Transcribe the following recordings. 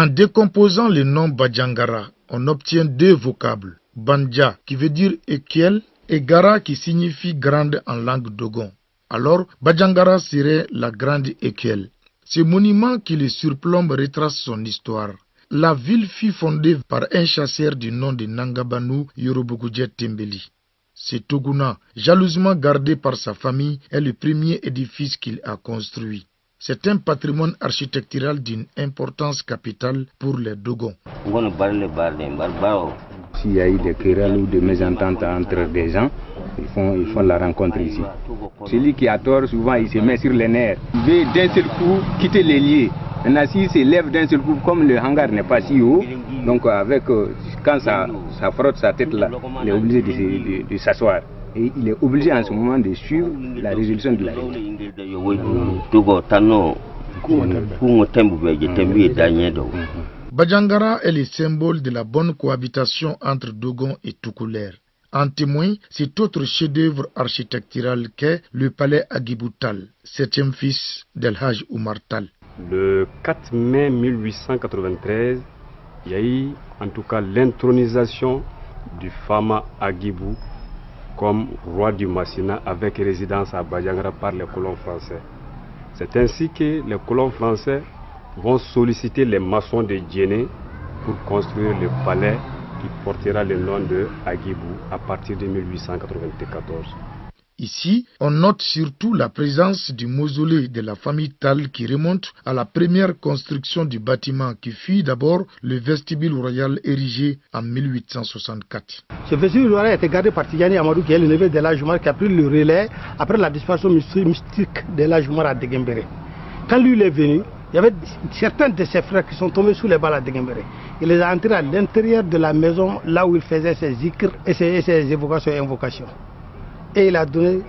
En décomposant le nom Bajangara, on obtient deux vocables, Banja qui veut dire écuelle et Gara qui signifie grande en langue dogon. Alors, Bajangara serait la grande écuelle. Ce monument qui le surplombe retrace son histoire. La ville fut fondée par un chasseur du nom de Nangabanu Yorobokudjet Tembeli. Ce Toguna, jalousement gardé par sa famille, est le premier édifice qu'il a construit. C'est un patrimoine architectural d'une importance capitale pour les Dogons. S'il y a eu des querelles ou des mésententes entre des gens, ils font la rencontre ici. Celui qui a tort, souvent, il se met sur les nerfs. Il veut d'un seul coup quitter les lieux. Maintenant, s'il se lève d'un seul coup, comme le hangar n'est pas si haut, donc quand ça frotte sa tête là, il est obligé de s'asseoir. Et il est obligé en ce moment de suivre la résolution de la règle. Bajangara est le symbole de la bonne cohabitation entre Dogon et Toucouleur. En témoigne cet autre chef-d'œuvre architectural qu'est le palais Agiboutal, septième fils d'El Hadj Oumar Tall. Le 4 mai 1893, il y a eu en tout cas l'intronisation du Fama Agibou comme roi du Massina avec résidence à Bajangara par les colons français. C'est ainsi que les colons français vont solliciter les maçons de Djéné pour construire le palais qui portera le nom de Agibou à partir de 1894. Ici, on note surtout la présence du mausolée de la famille Tall qui remonte à la première construction du bâtiment qui fut d'abord le vestibule royal érigé en 1864. Ce vestibule royal a été gardé par Tidjani Amadou qui est le neveu d'El Hadj Oumar qui a pris le relais après la disparition mystique d'El Hadj Oumar à Deguembéré. Quand lui est venu, il y avait certains de ses frères qui sont tombés sous les balles à Deguembéré. Il les a entrés à l'intérieur de la maison là où il faisait ses zikrs et ses évocations et invocations. Et il a donné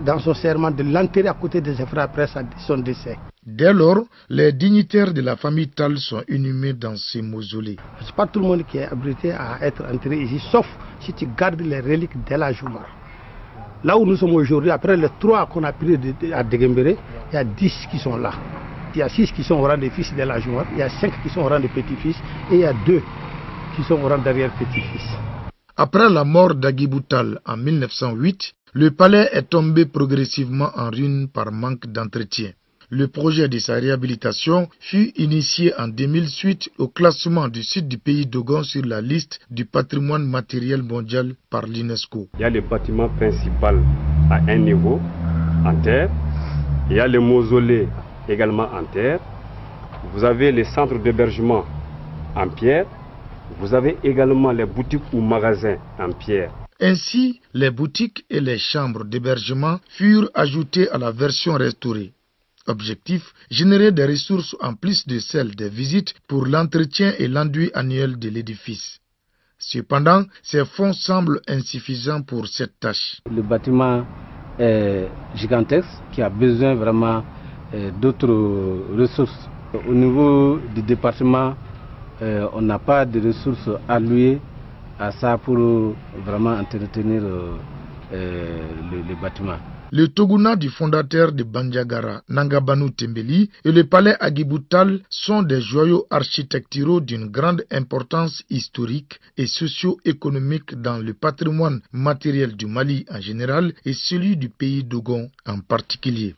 dans son serment de l'enterrer à côté de ses frères après son décès. Dès lors, les dignitaires de la famille Tall sont inhumés dans ces mausolées. Ce n'est pas tout le monde qui est abrité à être enterré ici, sauf si tu gardes les reliques d'El Hadj Oumar. Là où nous sommes aujourd'hui, après les 3 qu'on a pris à Deguembéré, il y a 10 qui sont là. Il y a 6 qui sont au rang des fils d'El Hadj Oumar, il y a 5 qui sont au rang des petits-fils et il y a 2 qui sont au rang d'arrière-petits-fils. Après la mort d'Agibou Tall en 1908, le palais est tombé progressivement en ruine par manque d'entretien. Le projet de sa réhabilitation fut initié en 2000 suite au classement du sud du pays Dogon sur la liste du patrimoine matériel mondial par l'UNESCO. Il y a le bâtiment principal à un niveau, en terre. Il y a le mausolée également en terre. Vous avez les centres d'hébergement en pierre. Vous avez également les boutiques ou magasins en pierre. Ainsi, les boutiques et les chambres d'hébergement furent ajoutées à la version restaurée. Objectif, générer des ressources en plus de celles des visites pour l'entretien et l'enduit annuel de l'édifice. Cependant, ces fonds semblent insuffisants pour cette tâche. Le bâtiment est gigantesque qui a besoin vraiment d'autres ressources. Au niveau du département, on n'a pas de ressources allouées à ça pour vraiment entretenir le bâtiment. Le Toguna du fondateur de Bandiagara, Nangabanu Tembeli, et le palais Agibou Tall sont des joyaux architecturaux d'une grande importance historique et socio-économique dans le patrimoine matériel du Mali en général et celui du pays Dogon en particulier.